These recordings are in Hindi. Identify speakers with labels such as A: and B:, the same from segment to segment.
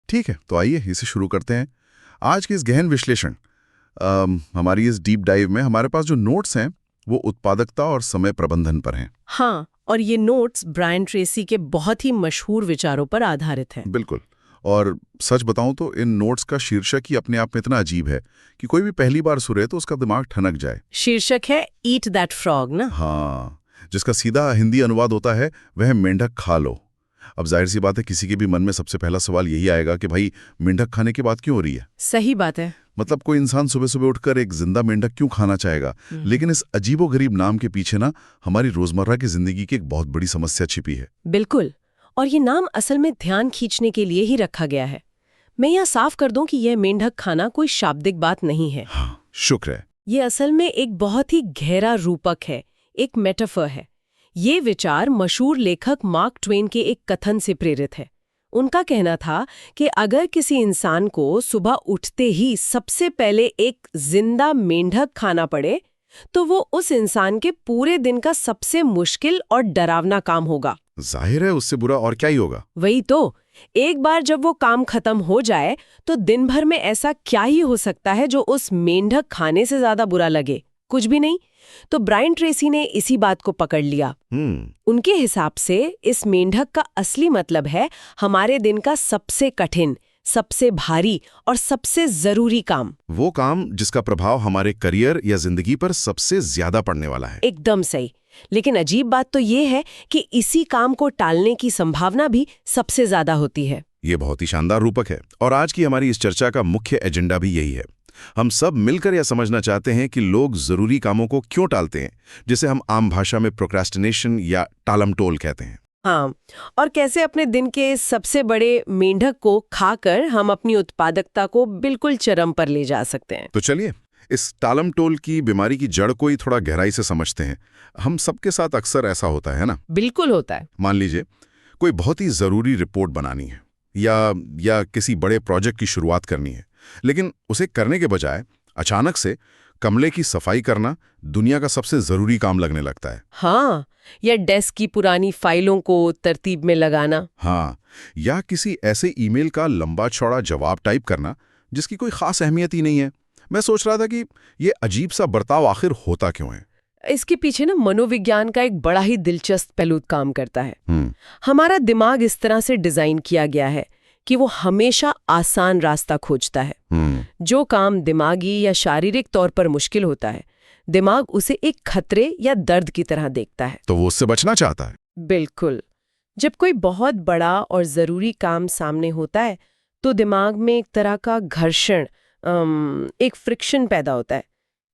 A: ठीक है, तो आइए इसे शुरू करते हैं। आज के इस गहन विश्लेषण हमारी इस डीप डाइव में हमारे पास जो नोट्स हैं वो उत्पादकता और समय प्रबंधन पर हैं।
B: हाँ, और ये नोट्स ब्रायन ट्रेसी के बहुत ही मशहूर विचारों पर आधारित हैं।
A: बिल्कुल। और सच बताऊं तो इन नोट्स का शीर्षक ही अपने आप में इतना अजीब है कि कोई भी पहली बार सुने तो उसका दिमाग ठनक जाए।
B: शीर्षक है ईट दैट फ्रॉग ना।
A: हाँ, जिसका सीधा हिंदी अनुवाद होता है वह मेंढक खा लो। अब जाहिर सी बात है, किसी के भी मन में सबसे पहला सवाल यही आएगा कि भाई मेंढक खाने की बात क्यों हो रही है।
B: सही बात है।
A: मतलब कोई इंसान सुबह सुबह उठकर एक जिंदा मेंढक क्यों खाना चाहेगा। लेकिन इस अजीबोगरीब नाम के पीछे ना हमारी रोजमर्रा की जिंदगी की एक बहुत बड़ी समस्या छिपी है।
B: बिल्कुल, और ये नाम असल में ध्यान खींचने के लिए ही रखा गया है। मैं यहाँ साफ कर दूं कि यह मेंढक खाना कोई शाब्दिक बात नहीं है।
A: हाँ, शुक्र है।
B: ये असल में एक बहुत ही गहरा रूपक है, एक मेटाफर है। ये विचार मशहूर लेखक मार्क ट्वेन के एक कथन से प्रेरित है। उनका कहना था कि अगर किसी इंसान को सुबह उठते ही सबसे पहले एक जिंदा मेंढक खाना पड़े तो वो उस इंसान के पूरे दिन का सबसे मुश्किल और डरावना काम होगा।
A: जाहिर है, उससे बुरा और क्या ही होगा।
B: वही तो, एक बार जब वो काम खत्म हो जाए तो दिन भर में ऐसा क्या ही हो सकता है जो उस मेंढक खाने से ज्यादा बुरा लगे। कुछ भी नहीं। तो ब्रायन ट्रेसी ने इसी बात को पकड़ लिया। उनके हिसाब से इस मेंढक का असली मतलब है हमारे दिन का सबसे कठिन, सबसे भारी और सबसे जरूरी काम।
A: वो काम जिसका प्रभाव हमारे करियर या जिंदगी पर सबसे ज्यादा पड़ने वाला है।
B: एकदम सही। लेकिन अजीब बात तो ये है कि इसी काम को टालने की संभावना भी सबसे ज्यादा होती है।
A: ये बहुत ही शानदार रूपक है और आज की हमारी इस चर्चा का मुख्य एजेंडा भी यही है। हम सब मिलकर यह समझना चाहते हैं कि लोग जरूरी कामों को क्यों टालते हैं, जिसे हम आम भाषा में प्रोक्रेस्टिनेशन या टालमटोल कहते हैं।
B: हाँ, और कैसे अपने दिन के सबसे बड़े मेंढक को खाकर हम अपनी उत्पादकता को बिल्कुल चरम पर ले जा सकते हैं।
A: तो चलिए इस टालमटोल की बीमारी की जड़ को ही थोड़ा गहराई से समझते हैं। हम सबके साथ अक्सर ऐसा होता है ना।
B: बिल्कुल होता है।
A: मान लीजिए कोई बहुत ही जरूरी रिपोर्ट बनानी है या किसी बड़े प्रोजेक्ट की शुरुआत करनी है, लेकिन उसे करने के बजाय अचानक से कमरे की सफाई करना दुनिया का सबसे जरूरी काम लगने लगता है।
B: हाँ, या डेस्क की पुरानी फाइलों को तरतीब में लगाना।
A: हाँ, या किसी ऐसे ईमेल का लंबा चौड़ा जवाब टाइप करना जिसकी कोई खास अहमियत ही नहीं है। मैं सोच रहा था कि ये अजीब सा बर्ताव आखिर होता क्यों है।
B: इसके पीछे ना मनोविज्ञान का एक बड़ा ही दिलचस्प पहलू काम करता है। हमारा दिमाग इस तरह से डिजाइन किया गया है कि वो हमेशा आसान रास्ता खोजता है। जो काम दिमागी या शारीरिक तौर पर मुश्किल होता है, दिमाग उसे एक खतरे या दर्द की तरह देखता है।
A: तो वो उससे बचना चाहता है।
B: बिल्कुल। जब कोई बहुत बड़ा और जरूरी काम सामने होता है तो दिमाग में एक तरह का घर्षण, एक फ्रिक्शन पैदा होता है।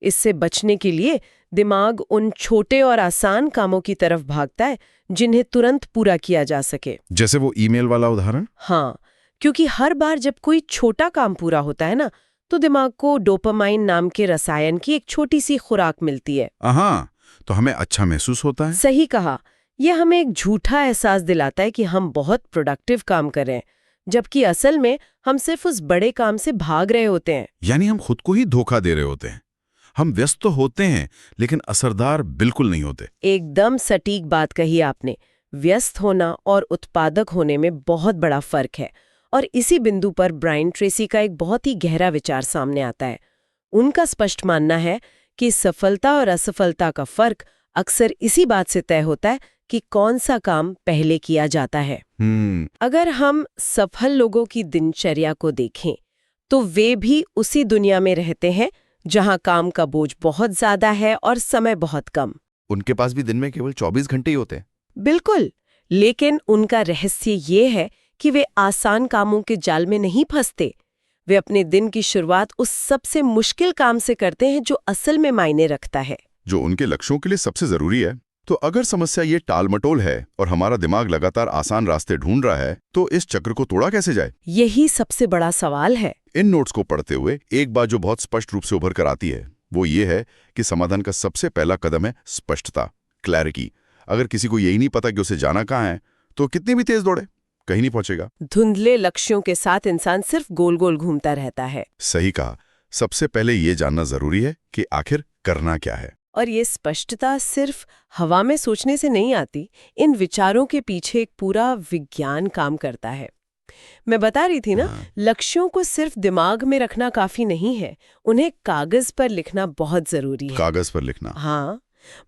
B: इससे बचने के लिए दिमाग उन छोटे और आसान कामों की तरफ भागता है जिन्हें तुरंत पूरा किया जा सके।
A: जैसे वो ईमेल वाला उदाहरण।
B: हाँ, क्योंकि हर बार जब कोई छोटा काम पूरा होता है ना, तो दिमाग को डोपामाइन नाम के रसायन की एक छोटी सी खुराक मिलती है।
A: हाँ, तो हमें अच्छा महसूस होता है।
B: सही कहा। यह हमें एक झूठा एहसास दिलाता है कि हम बहुत प्रोडक्टिव काम कर रहे हैं, जबकि असल में हम सिर्फ उस बड़े काम से भाग रहे होते हैं।
A: यानी हम खुद को ही धोखा दे रहे होते हैं। हम व्यस्त तो होते हैं लेकिन असरदार बिल्कुल नहीं होते।
B: एकदम सटीक बात कही आपने। व्यस्त होना और उत्पादक होने में बहुत बड़ा फर्क है। और इसी बिंदु पर ब्रायन ट्रेसी का एक बहुत ही गहरा विचार सामने आता है। उनका स्पष्ट मानना है कि सफलता और असफलता का फर्क अक्सर इसी बात से तय होता है कि कौन सा काम पहले किया जाता है। अगर हम सफल लोगों की दिनचर्या को देखें तो वे भी उसी दुनिया में रहते हैं जहां काम का बोझ बहुत ज्यादा है और समय बहुत कम।
A: उनके पास भी दिन में केवल 24 घंटे ही होते हैं।
B: बिल्कुल, लेकिन उनका रहस्य ये है कि वे आसान कामों के जाल में नहीं फंसते। वे अपने दिन की शुरुआत उस सबसे मुश्किल काम से करते हैं जो असल में मायने रखता है,
A: जो उनके लक्ष्यों के लिए सबसे जरूरी है। तो अगर समस्या ये टालमटोल है और हमारा दिमाग लगातार आसान रास्ते ढूंढ रहा है, तो इस चक्र को तोड़ा कैसे जाए?
B: यही सबसे बड़ा सवाल है।
A: इन नोट्स को पढ़ते हुए एक बात जो बहुत स्पष्ट रूप से उभर कर आती है वो ये है कि समाधान का सबसे पहला कदम है स्पष्टता, क्लैरिटी। अगर किसी को यही नहीं पता कि उसे जाना कहाँ है तो कितनी भी तेज दौड़े कहीं नहीं पहुंचेगा।
B: धुंधले लक्ष्यों के साथ इंसान सिर्फ गोल गोल घूमता रहता है।
A: सही कहा। सबसे पहले ये जानना जरूरी है कि आखिर करना क्या है।
B: और ये स्पष्टता सिर्फ हवा में सोचने से नहीं आती। इन विचारों के पीछे एक पूरा विज्ञान काम करता है। मैं बता रही थी ना,
A: हाँ।
B: लक्ष्यों को सिर्फ दिमाग में रखना काफी नहीं है, उन्हें कागज पर लिखना बहुत जरूरी है।
A: कागज पर लिखना।
B: हाँ,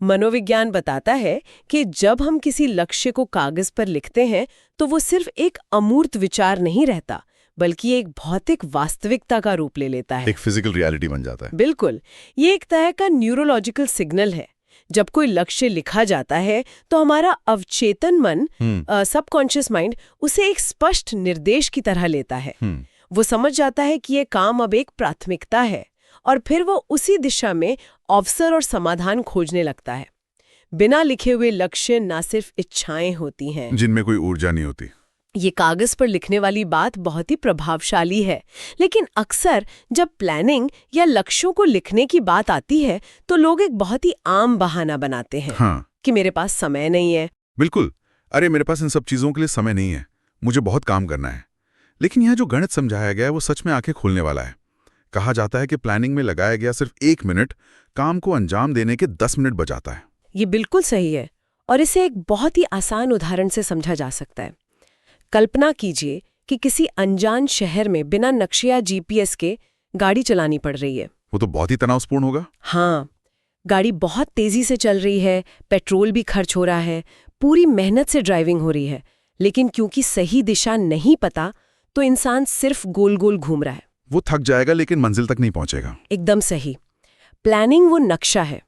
B: मनोविज्ञान बताता है कि जब हम किसी लक्ष्य को कागज पर लिखते हैं तो वो सिर्फ एक अमूर्त विचार नहीं रहता, बल्कि एक भौतिक वास्तविकता का रूप ले लेता है।
A: एक फिजिकल रियलिटी बन जाता है।
B: बिल्कुल, ये एक तरह का न्यूरोलॉजिकल सिग्नल है। जब कोई लक्ष्य लिखा जाता है तो हमारा अवचेतन मन, सबकॉन्शियस माइंड, उसे एक स्पष्ट निर्देश की तरह लेता है। वो समझ जाता है कि ये काम अब एक प्राथमिकता है और फिर वो उसी दिशा में अवसर और समाधान खोजने लगता है। बिना लिखे हुए लक्ष्य ना सिर्फ इच्छाएं होती हैं,
A: जिनमें कोई ऊर्जा नहीं होती।
B: ये कागज पर लिखने वाली बात बहुत ही प्रभावशाली है, लेकिन अक्सर जब प्लानिंग या लक्ष्यों को लिखने की बात आती है तो लोग एक बहुत ही आम बहाना बनाते हैं।
A: हाँ,
B: कि मेरे पास समय नहीं है।
A: बिल्कुल। अरे मेरे पास इन सब चीजों के लिए समय नहीं है, मुझे बहुत काम करना है। लेकिन यहाँ जो गणित समझाया गया है वो सच में आंखें खोलने वाला है। कहा जाता है कि प्लानिंग में लगाया गया सिर्फ 1 मिनट काम को अंजाम देने के 10 मिनट बचाता है।
B: ये बिल्कुल सही है और इसे एक बहुत ही आसान उदाहरण से समझा जा सकता है। कल्पना कीजिए कि किसी अनजान शहर में बिना नक्शे या जीपीएस के गाड़ी चलानी पड़ रही है।
A: वो तो बहुत ही तनावपूर्ण होगा।
B: हाँ, गाड़ी बहुत तेजी से चल रही है, पेट्रोल भी खर्च हो रहा है, पूरी मेहनत से ड्राइविंग हो रही है, लेकिन क्योंकि सही दिशा नहीं पता तो इंसान सिर्फ गोल गोल घूम रहा है।
A: वो थक जाएगा लेकिन मंजिल तक नहीं पहुंचेगा।
B: एकदम सही। प्लानिंग वो नक्शा है।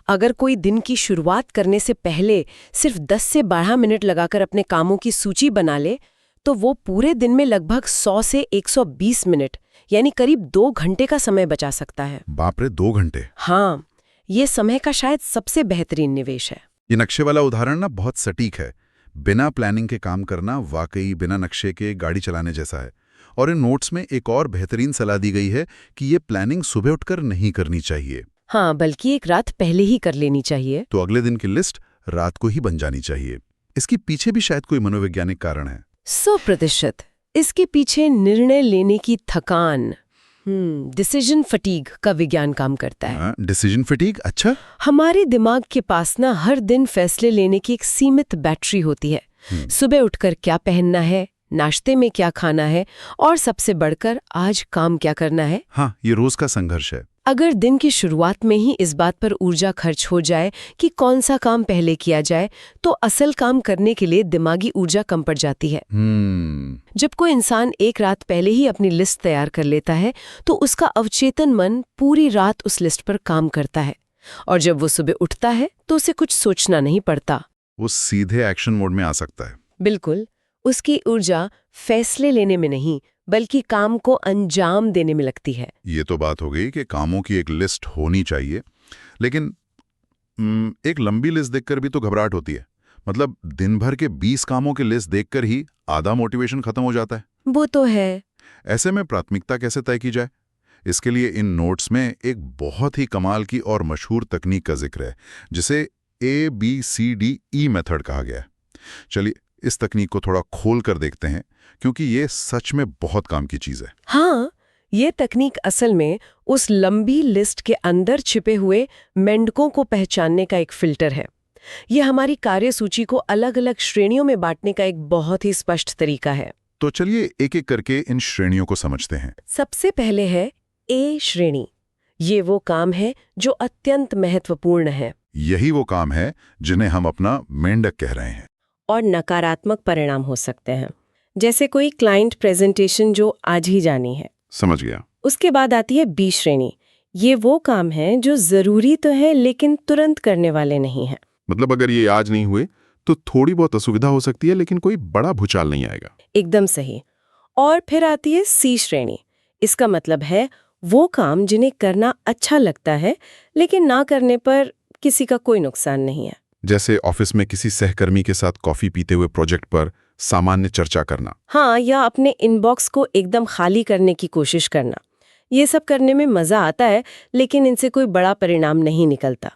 B: अगर कोई दिन की शुरुआत करने से पहले सिर्फ 10 से 12 मिनट लगाकर अपने कामों की सूची बना ले तो वो पूरे दिन में लगभग 100 से 120 मिनट यानी करीब 2 घंटे का समय बचा सकता है।
A: बाप रे, 2 घंटे।
B: हाँ, ये समय का शायद सबसे बेहतरीन निवेश है।
A: ये नक्शे वाला उदाहरण ना बहुत सटीक है। बिना प्लानिंग के काम करना वाकई बिना नक्शे के गाड़ी चलाने जैसा है। और इन नोट्स में एक और बेहतरीन सलाह दी गई है कि ये प्लानिंग सुबह उठकर नहीं करनी चाहिए।
B: हाँ, बल्कि एक रात पहले ही कर लेनी चाहिए।
A: तो अगले दिन की लिस्ट रात को ही बन जानी चाहिए। इसके पीछे भी शायद कोई मनोवैज्ञानिक कारण है।
B: 100%। इसके पीछे निर्णय लेने की थकान, डिसीजन फटीग का विज्ञान काम करता है।
A: Decision fatigue? अच्छा।
B: हमारे दिमाग के पास ना हर दिन फैसले लेने की एक सीमित बैटरी होती है। सुबह उठकर क्या पहनना है, नाश्ते में क्या खाना है और सबसे बढ़कर आज काम क्या करना है।
A: हाँ, ये रोज का संघर्ष है।
B: अगर दिन की शुरुआत में ही इस बात पर ऊर्जा खर्च हो जाए कि कौन सा काम पहले किया जाए तो असल काम करने के लिए दिमागी ऊर्जा कम पड़ जाती है। जब कोई इंसान एक रात पहले ही अपनी लिस्ट तैयार कर लेता है तो उसका अवचेतन मन पूरी रात उस लिस्ट पर काम करता है और जब वो सुबह उठता है तो उसे कुछ सोचना नहीं पड़ता।
A: वो सीधे एक्शन मोड में आ सकता है।
B: बिल्कुल, उसकी ऊर्जा फैसले लेने में नहीं बल्कि काम को अंजाम देने में लगती है।
A: ये तो बात हो गई कि कामों की एक लिस्ट होनी चाहिए, लेकिन एक लंबी लिस्ट देखकर भी तो घबराहट होती है। मतलब दिन भर के 20 कामों की लिस्ट देखकर ही आधा मोटिवेशन खत्म हो जाता है।
B: वो तो है।
A: ऐसे में प्राथमिकता कैसे तय की जाए? इसके लिए इन नोट्स में एक बहुत ही कमाल की और मशहूर तकनीक का जिक्र है, जिसे ABCDE मेथड कहा गया है। चलिए इस तकनीक को थोड़ा खोल कर देखते हैं, क्योंकि ये सच में बहुत काम की चीज है।
B: हाँ, ये तकनीक असल में उस लंबी लिस्ट के अंदर छिपे हुए मेंढकों को पहचानने का एक फिल्टर है। ये हमारी कार्यसूची को अलग अलग श्रेणियों में बांटने का एक बहुत ही स्पष्ट तरीका है।
A: तो चलिए एक एक करके इन श्रेणियों को समझते हैं।
B: सबसे पहले है ए श्रेणी। ये वो काम है जो अत्यंत महत्वपूर्ण है।
A: यही वो काम है जिन्हें हम अपना मेंढक कह रहे हैं।
B: और नकारात्मक परिणाम हो सकते हैं, जैसे कोई क्लाइंट प्रेजेंटेशन जो आज ही जानी है।
A: समझ गया।
B: उसके बाद आती है बी श्रेणी। ये वो काम है जो जरूरी तो है लेकिन तुरंत करने वाले नहीं हैं।
A: मतलब अगर ये आज नहीं हुए तो थोड़ी बहुत असुविधा हो सकती है, लेकिन कोई बड़ा भूचाल नहीं आएगा।
B: एकदम सही। और फिर आती है सी श्रेणी। इसका मतलब है वो काम जिन्हें करना अच्छा लगता है लेकिन ना करने पर किसी का कोई नुकसान नहीं है।
A: जैसे ऑफिस में किसी सहकर्मी के साथ कॉफी पीते हुए प्रोजेक्ट पर सामान्य चर्चा करना।
B: हाँ, या अपने इनबॉक्स को एकदम खाली करने की कोशिश करना। ये सब करने में मजा आता है लेकिन इनसे कोई बड़ा परिणाम नहीं निकलता।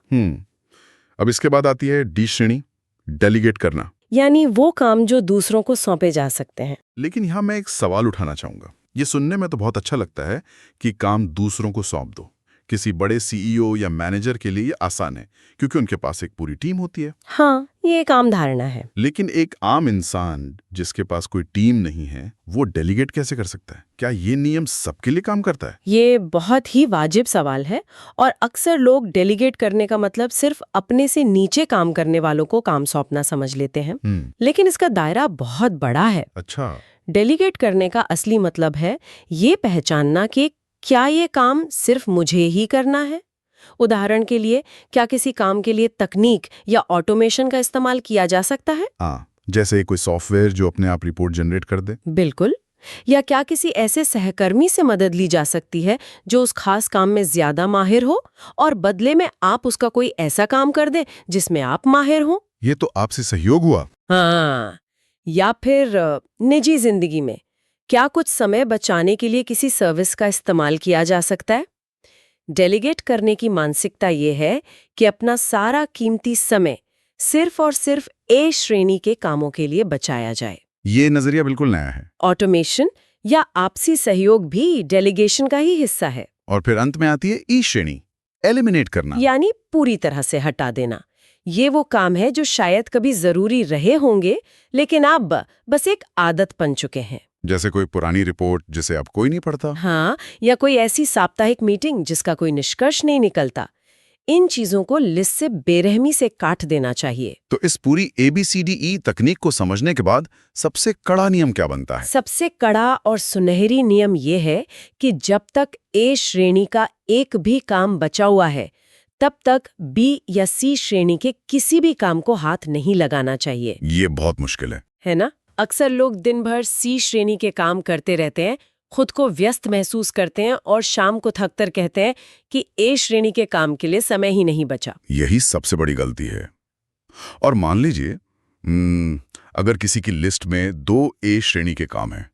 A: अब इसके बाद आती है डी श्रेणी, डेलीगेट करना।
B: यानी वो काम जो दूसरों को सौंपे जा सकते हैं।
A: लेकिन यहाँ मैं एक सवाल उठाना चाहूंगा। ये सुनने में तो बहुत अच्छा लगता है कि काम दूसरों को सौंप दो। किसी बड़े सीईओ या मैनेजर के लिए ये आसान है क्योंकि उनके पास एक पूरी टीम होती है।
B: हाँ, ये एक आम धारणा है।
A: लेकिन एक आम इंसान जिसके पास कोई टीम नहीं है, वो डेलीगेट कैसे कर सकता है? क्या ये नियम सबके लिए काम करता है?
B: ये बहुत ही वाजिब सवाल है और अक्सर लोग डेलीगेट करने का मतलब सिर्फ अपने से नीचे काम करने वालों को काम सौंपना समझ लेते हैं। लेकिन इसका दायरा बहुत बड़ा है।
A: अच्छा।
B: डेलीगेट करने का असली मतलब है ये पहचानना कि क्या ये काम सिर्फ मुझे ही करना है। उदाहरण के लिए, क्या किसी काम के लिए तकनीक या ऑटोमेशन का इस्तेमाल किया जा सकता है?
A: हाँ, जैसे कोई सॉफ्टवेयर जो अपने आप रिपोर्ट जनरेट कर दे।
B: बिल्कुल। या क्या किसी ऐसे सहकर्मी से मदद ली जा सकती है जो उस खास काम में ज्यादा माहिर हो और बदले में आप उसका कोई ऐसा काम कर दें जिसमें आप माहिर हो?
A: ये तो आपसी सहयोग हुआ।
B: हाँ। या फिर निजी जिंदगी में क्या कुछ समय बचाने के लिए किसी सर्विस का इस्तेमाल किया जा सकता है? डेलीगेट करने की मानसिकता ये है कि अपना सारा कीमती समय सिर्फ और सिर्फ ए श्रेणी के कामों के लिए बचाया जाए।
A: ये नजरिया बिल्कुल नया है।
B: ऑटोमेशन या आपसी सहयोग भी डेलीगेशन का ही हिस्सा है।
A: और फिर अंत में आती है ई श्रेणी, एलिमिनेट करना।
B: यानी पूरी तरह से हटा देना। ये वो काम है जो शायद कभी जरूरी रहे होंगे लेकिन अब बस एक आदत बन चुके हैं।
A: जैसे कोई पुरानी रिपोर्ट जिसे अब कोई नहीं पढ़ता।
B: हाँ, या कोई ऐसी साप्ताहिक मीटिंग जिसका कोई निष्कर्ष नहीं निकलता। इन चीजों को लिस्ट से बेरहमी से काट देना चाहिए।
A: तो इस पूरी ABCDE तकनीक को समझने के बाद सबसे कड़ा नियम क्या बनता है?
B: सबसे कड़ा और सुनहरी नियम ये है कि जब तक ए श्रेणी का एक भी काम बचा हुआ है, तब तक B या C श्रेणी के किसी भी काम को हाथ नहीं लगाना चाहिए।
A: ये बहुत मुश्किल है
B: ना? अक्सर लोग दिन भर C श्रेणी के काम करते रहते हैं, खुद को व्यस्त महसूस करते हैं और शाम को थककर कहते हैं कि A श्रेणी के काम के लिए समय ही नहीं बचा।
A: यही सबसे बड़ी गलती है। और मान लीजिए अगर किसी की लिस्ट में 2 A श्रेणी के काम हैं,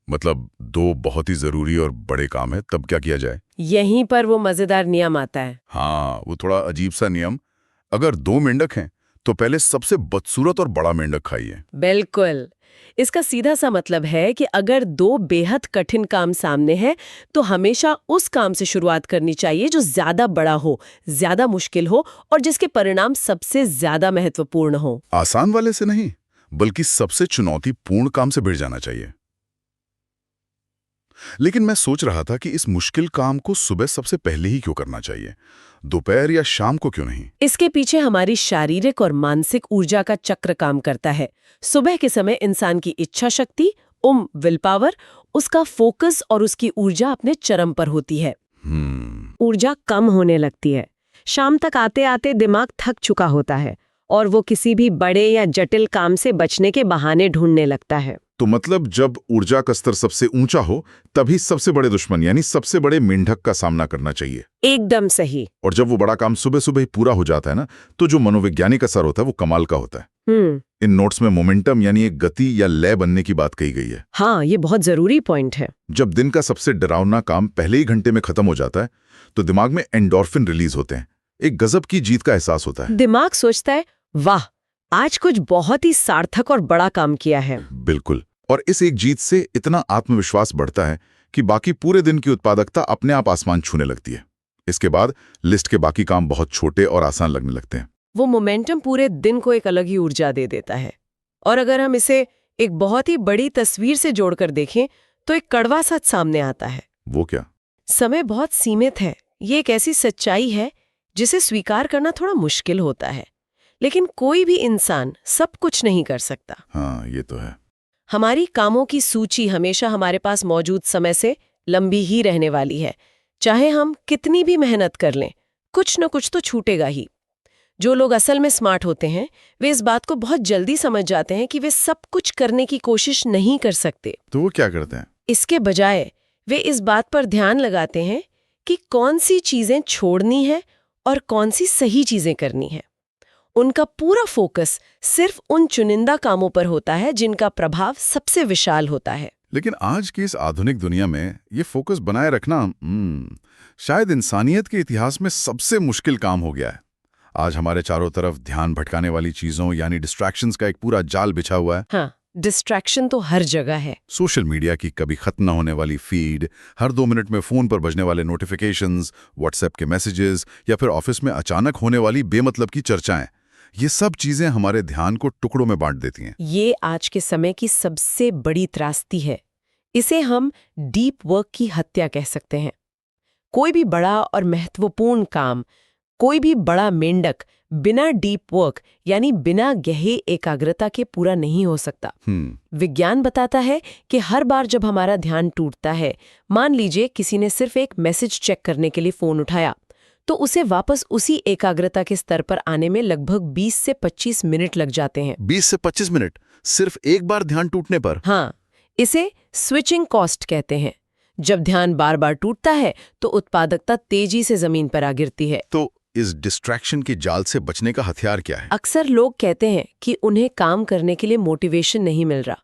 A: मतलब 2 बहुत ही जरूरी और बड़े काम है, तब क्या किया जाए?
B: यहीं पर वो मजेदार नियम आता है।
A: हाँ, वो थोड़ा अजीब सा नियम। अगर 2 मेंढक हैं तो पहले सबसे बदसूरत और बड़ा मेंढक खाइए।
B: बिल्कुल। इसका सीधा सा मतलब है कि अगर 2 बेहद कठिन काम सामने हैं तो हमेशा उस काम से शुरुआत करनी चाहिए जो ज्यादा बड़ा हो, ज्यादा मुश्किल हो और जिसके परिणाम सबसे ज्यादा महत्वपूर्ण हो।
A: आसान वाले से नहीं, बल्कि सबसे चुनौतीपूर्ण काम से भिड़ जाना चाहिए। लेकिन मैं सोच रहा था कि इस मुश्किल काम को सुबह सबसे पहले ही क्यों करना चाहिए, दोपहर या शाम को क्यों नहीं?
B: इसके पीछे हमारी शारीरिक और मानसिक ऊर्जा का चक्र काम करता है। सुबह के समय इंसान की इच्छा शक्ति, विल पावर, उसका फोकस और उसकी ऊर्जा अपने चरम पर होती है। ऊर्जा कम होने लगती है। शाम तक आते आते दिमाग थक चुका होता है और वो किसी भी बड़े या जटिल काम से बचने के बहाने ढूंढने लगता है।
A: तो मतलब जब ऊर्जा का स्तर सबसे ऊंचा हो तभी सबसे बड़े दुश्मन यानी सबसे बड़े मेंढक का सामना करना चाहिए।
B: एकदम सही।
A: और जब वो बड़ा काम सुबह सुबह ही पूरा हो जाता है ना, तो जो मनोवैज्ञानिक असर होता है वो कमाल का होता है। इन नोट्स में मोमेंटम यानी एक गति या लय बनने की बात कही गई है।
B: हाँ, ये बहुत जरूरी पॉइंट है।
A: जब दिन का सबसे डरावना काम पहले ही घंटे में खत्म हो जाता है तो दिमाग में एंडोर्फिन रिलीज होते हैं। एक गजब की जीत का एहसास होता है।
B: दिमाग सोचता है, वाह, आज कुछ बहुत ही सार्थक और बड़ा काम किया है।
A: बिल्कुल। और इस एक जीत से इतना आत्मविश्वास बढ़ता है कि बाकी पूरे दिन की उत्पादकता अपने आप आसमान छूने लगती है। इसके बाद लिस्ट के बाकी काम बहुत छोटे और आसान लगने लगते हैं।
B: वो मोमेंटम पूरे दिन को एक अलग ही ऊर्जा दे देता है। और अगर हम इसे एक बहुत ही बड़ी तस्वीर से जोड़कर देखें तो एक कड़वा सच सामने आता है।
A: वो क्या?
B: समय बहुत सीमित है। ये एक ऐसी सच्चाई है जिसे स्वीकार करना थोड़ा मुश्किल होता है, लेकिन कोई भी इंसान सब कुछ नहीं कर सकता।
A: हाँ, ये तो है।
B: हमारी कामों की सूची हमेशा हमारे पास मौजूद समय से लंबी ही रहने वाली है। चाहे हम कितनी भी मेहनत कर लें, कुछ न कुछ तो छूटेगा ही। जो लोग असल में स्मार्ट होते हैं वे इस बात को बहुत जल्दी समझ जाते हैं कि वे सब कुछ करने की कोशिश नहीं कर सकते।
A: तो वो क्या करते हैं?
B: इसके बजाय वे इस बात पर ध्यान लगाते हैं कि कौन सी चीजें छोड़नी है और कौन सी सही चीजें करनी है। उनका पूरा फोकस सिर्फ उन चुनिंदा कामों पर होता है जिनका प्रभाव सबसे विशाल होता है।
A: लेकिन आज की इस आधुनिक दुनिया में ये फोकस बनाए रखना शायद इंसानियत के इतिहास में सबसे मुश्किल काम हो गया है। आज हमारे चारों तरफ ध्यान भटकाने वाली चीजों यानी डिस्ट्रैक्शंस का एक पूरा जाल बिछा हुआ है।
B: हाँ, डिस्ट्रैक्शन तो हर जगह है।
A: सोशल मीडिया की कभी खत्म न होने वाली फीड, हर 2 मिनट में फोन पर बजने वाले नोटिफिकेशंस, व्हाट्सएप के मैसेजेस या फिर ऑफिस में अचानक होने वाली बेमतलब की चर्चाएं, ये सब चीजें हमारे ध्यान को टुकड़ों में बांट देती हैं।
B: ये आज के समय की सबसे बड़ी त्रासदी है। इसे हम डीप वर्क की हत्या कह सकते हैं। कोई भी बड़ा और महत्वपूर्ण काम, कोई भी बड़ा मेंढक बिना डीप वर्क यानी बिना गहरी एकाग्रता के पूरा नहीं हो सकता। विज्ञान बताता है कि हर बार जब हमारा ध्यान टूटता है, मान लीजिए किसी ने सिर्फ एक मैसेज चेक करने के लिए फोन उठाया, तो उसे वापस उसी एकाग्रता के स्तर पर आने में लगभग 20 से 25 मिनट लग जाते हैं।
A: 20 से 25 मिनट सिर्फ एक बार ध्यान टूटने पर?
B: हाँ, इसे स्विचिंग कॉस्ट कहते हैं। जब ध्यान बार बार टूटता है तो उत्पादकता तेजी से जमीन पर आ गिरती है।
A: तो इस डिस्ट्रैक्शन के जाल से बचने का हथियार क्या है?
B: अक्सर लोग कहते हैं कि उन्हें काम करने के लिए मोटिवेशन नहीं मिल रहा।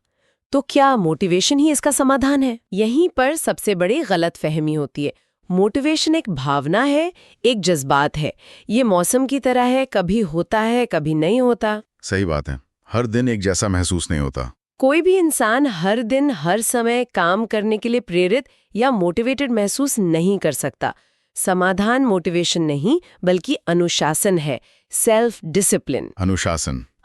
B: तो क्या मोटिवेशन ही इसका समाधान है? यहीं पर सबसे बड़ी गलतफहमी होती है। मोटिवेशन एक भावना है, एक जज्बात है। ये मौसम की तरह है, कभी होता है, कभी नहीं होता।
A: सही बात है, हर दिन एक जैसा महसूस नहीं होता।
B: कोई भी इंसान हर दिन हर समय काम करने के लिए प्रेरित या मोटिवेटेड महसूस नहीं कर सकता। समाधान मोटिवेशन नहीं बल्कि अनुशासन है, सेल्फ डिसिप्लिन।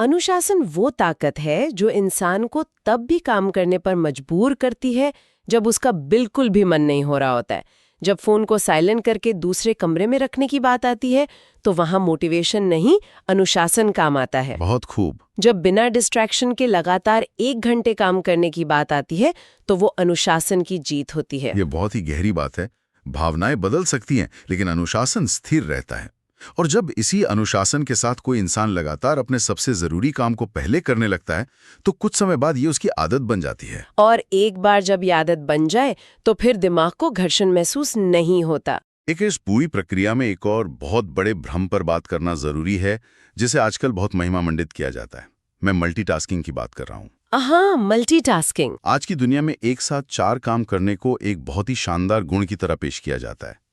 B: अनुशासन वो ताकत है जो इंसान को तब भी काम करने पर मजबूर करती है जब उसका बिल्कुल भी मन नहीं हो रहा होता है। जब फोन को साइलेंट करके दूसरे कमरे में रखने की बात आती है तो वहां मोटिवेशन नहीं, अनुशासन काम आता है।
A: बहुत खूब।
B: जब बिना डिस्ट्रैक्शन के लगातार 1 घंटे काम करने की बात आती है तो वो अनुशासन की जीत होती है।
A: ये बहुत ही गहरी बात है। भावनाएं बदल सकती हैं लेकिन अनुशासन स्थिर रहता है। और जब इसी अनुशासन के साथ कोई इंसान लगातार अपने सबसे जरूरी काम को पहले करने लगता है तो कुछ समय बाद ये उसकी आदत बन जाती है।
B: और एक बार जब ये आदत बन जाए तो फिर दिमाग को घर्षण महसूस नहीं होता।
A: इस पूरी प्रक्रिया में एक और बहुत बड़े भ्रम पर बात करना जरूरी है, जिसे आजकल बहुत महिमा मंडित किया जाता है। मैं मल्टीटास्किंग की बात कर रहा हूँ।
B: हाँ, मल्टीटास्किंग।
A: आज की दुनिया में एक साथ 4 काम करने को एक बहुत ही शानदार गुण की तरह पेश किया जाता है।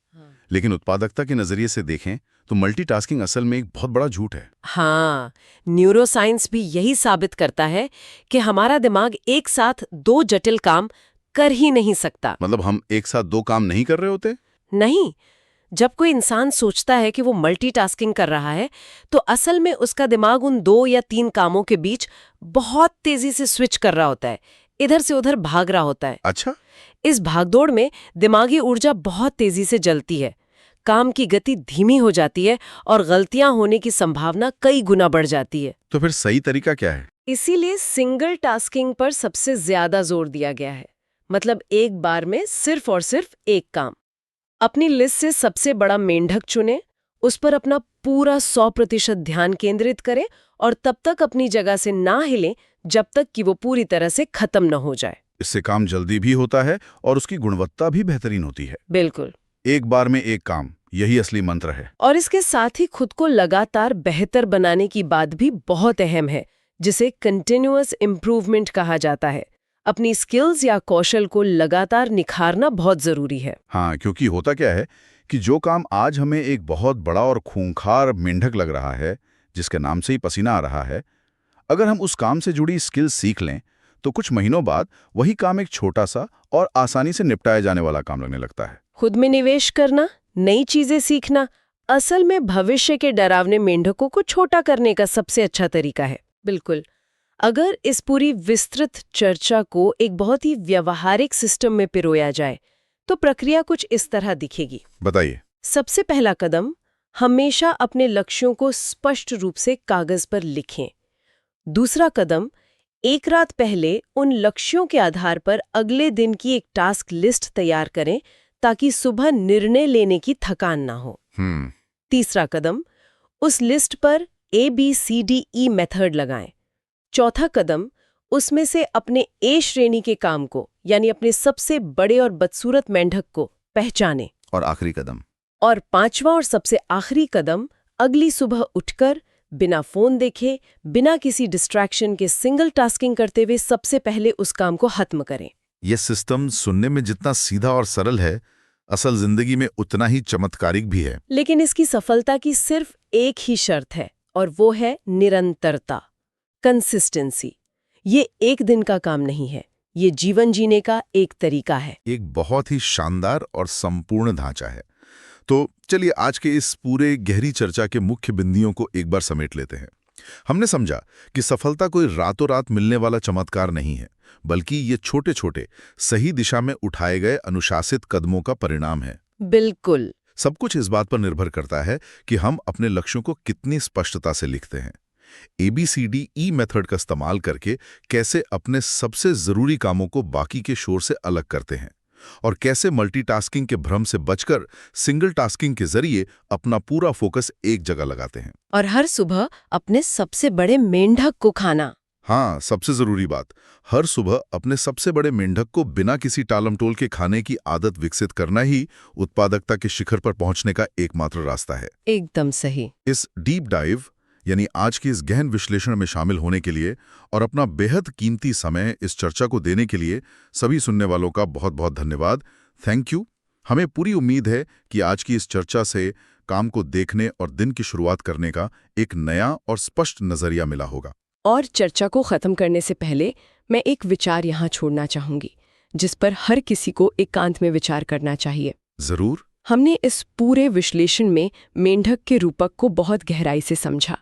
A: लेकिन उत्पादकता के नजरिए से देखें तो मल्टीटास्किंग असल में एक बहुत बड़ा झूठ है।
B: हाँ, न्यूरोसाइंस भी यही साबित करता है कि हमारा दिमाग एक साथ 2 जटिल काम कर ही नहीं सकता।
A: मतलब हम एक साथ 2 काम नहीं कर रहे होते?
B: नहीं। जब कोई इंसान सोचता है कि वो मल्टीटास्किंग कर रहा है तो असल में उसका दिमाग उन 2 या 3 कामों के बीच बहुत तेजी से स्विच कर रहा होता है, इधर से उधर भाग रहा होता है।
A: अच्छा।
B: इस भागदौड़ में दिमागी ऊर्जा बहुत तेजी से जलती है, काम की गति धीमी हो जाती है और गलतियां होने की संभावना कई गुना बढ़ जाती है।
A: तो फिर सही तरीका क्या है?
B: इसीलिए सिंगल टास्किंग पर सबसे ज्यादा जोर दिया गया है। मतलब एक बार में सिर्फ और सिर्फ एक काम। अपनी लिस्ट से सबसे बड़ा मेंढक चुनें, उस पर अपना पूरा 100% ध्यान केंद्रित करें और तब तक अपनी जगह से ना हिलें जब तक कि वो पूरी तरह से खत्म न हो जाए।
A: इससे काम जल्दी भी होता है और उसकी गुणवत्ता भी बेहतरीन होती है।
B: बिल्कुल।
A: एक बार में एक काम, यही असली मंत्र है।
B: और इसके साथ ही खुद को लगातार बेहतर बनाने की बात भी बहुत अहम है, जिसे कंटिन्यूअस इम्प्रूवमेंट कहा जाता है। अपनी स्किल्स या कौशल को लगातार निखारना बहुत जरूरी है।
A: हाँ, क्योंकि होता क्या है कि जो काम आज हमें एक बहुत बड़ा और खूंखार मेंढक लग रहा है, जिसके नाम से ही पसीना आ रहा है, अगर हम उस काम से जुड़ी स्किल्स सीख लें तो कुछ महीनों बाद वही काम एक छोटा सा और आसानी से निपटाया जाने वाला काम लगने लगता है।
B: खुद में निवेश करना, नई चीजें सीखना असल में भविष्य के डरावने मेंढकों को छोटा करने का सबसे अच्छा तरीका है। बिल्कुल। अगर इस पूरी विस्तृत चर्चा को एक बहुत ही व्यावहारिक सिस्टम में पिरोया जाए तो प्रक्रिया कुछ इस तरह दिखेगी।
A: बताइए।
B: सबसे पहला कदम, हमेशा अपने लक्ष्यों को स्पष्ट रूप से कागज पर लिखें। दूसरा कदम, एक रात पहले उन लक्ष्यों के आधार पर अगले दिन की एक टास्क लिस्ट तैयार करें ताकि सुबह निर्णय लेने की थकान ना हो। तीसरा कदम, उस लिस्ट पर ABCDE मेथड लगाएं। चौथा कदम, उसमें से अपने A श्रेणी के काम को यानी अपने सबसे बड़े और बदसूरत मेंढक को पहचानें।
A: और आखिरी कदम?
B: और पांचवा और सबसे आखिरी कदम, अगली सुबह उठकर बिना फोन देखे, बिना किसी डिस्ट्रैक्शन के सिंगल टास्किंग करते हुए सबसे पहले उस काम को खत्म करें।
A: यह सिस्टम सुनने में जितना सीधा और सरल है, असल जिंदगी में उतना ही चमत्कारिक भी है।
B: लेकिन इसकी सफलता की सिर्फ एक ही शर्त है और वो है निरंतरता, कंसिस्टेंसी। ये एक दिन का काम नहीं है, ये जीवन जीने का एक तरीका है।
A: एक बहुत ही शानदार और संपूर्ण ढांचा है। तो चलिए आज के इस पूरे गहरी चर्चा के मुख्य बिंदुओं को एक बार समेट लेते हैं। हमने समझा कि सफलता कोई रातों रात मिलने वाला चमत्कार नहीं है, बल्कि ये छोटे छोटे सही दिशा में उठाए गए अनुशासित कदमों का परिणाम है।
B: बिल्कुल।
A: सब कुछ इस बात पर निर्भर करता है कि हम अपने लक्ष्यों को कितनी स्पष्टता से लिखते हैं। ABCDE मेथड का इस्तेमाल करके कैसे अपने सबसे जरूरी कामों को बाकी के शोर से अलग करते हैं और कैसे मल्टीटास्किंग के भ्रम से बचकर सिंगल टास्किंग के जरिए अपना पूरा फोकस एक जगह लगाते हैं।
B: और हर सुबह अपने सबसे बड़े मेंढक को खाना।
A: हाँ, सबसे जरूरी बात, हर सुबह अपने सबसे बड़े मेंढक को बिना किसी टालमटोल के खाने की आदत विकसित करना ही उत्पादकता के शिखर पर पहुंचने का एकमात्र रास्ता है।
B: एकदम सही।
A: इस डीप डाइव यानी आज के इस गहन विश्लेषण में शामिल होने के लिए और अपना बेहद कीमती समय इस चर्चा को देने के लिए सभी सुनने वालों का बहुत बहुत धन्यवाद। Thank you. हमें पूरी उम्मीद है कि आज की इस चर्चा से काम को देखने और दिन की शुरुआत करने का एक नया और स्पष्ट नजरिया मिला होगा।
B: और चर्चा को खत्म करने से पहले मैं एक विचार यहाँ छोड़ना चाहूंगी, जिस पर हर किसी को एकांत में विचार करना चाहिए।
A: जरूर।
B: हमने इस पूरे विश्लेषण में मेंढक के रूपक को बहुत गहराई से समझा।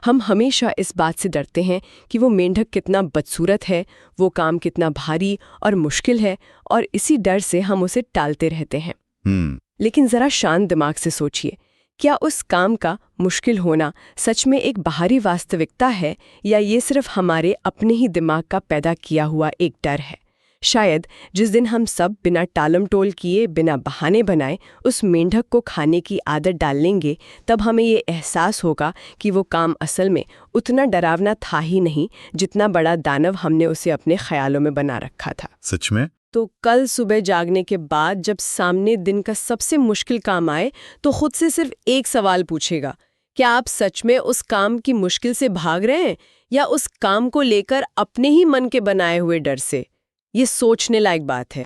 B: हम हमेशा इस बात से डरते हैं कि वो मेंढक कितना बदसूरत है, वो काम कितना भारी और मुश्किल है, और इसी डर से हम उसे टालते रहते हैं। लेकिन जरा शांत दिमाग से सोचिए, क्या उस काम का मुश्किल होना सच में एक बाहरी वास्तविकता है या ये सिर्फ हमारे अपने ही दिमाग का पैदा किया हुआ एक डर है? शायद जिस दिन हम सब बिना टालमटोल किए, बिना बहाने बनाए उस मेंढक को खाने की आदत डाल लेंगे, तब हमें ये एहसास होगा कि वो काम असल में उतना डरावना था ही नहीं जितना बड़ा दानव हमने उसे अपने ख्यालों में बना रखा था।
A: सच में?
B: तो कल सुबह जागने के बाद जब सामने दिन का सबसे मुश्किल काम आए, तो खुद से सिर्फ एक सवाल पूछेगा, क्या आप सच में उस काम की मुश्किल से भाग रहे हैं या उस काम को लेकर अपने ही मन के बनाए हुए डर से? ये सोचने लायक बात है।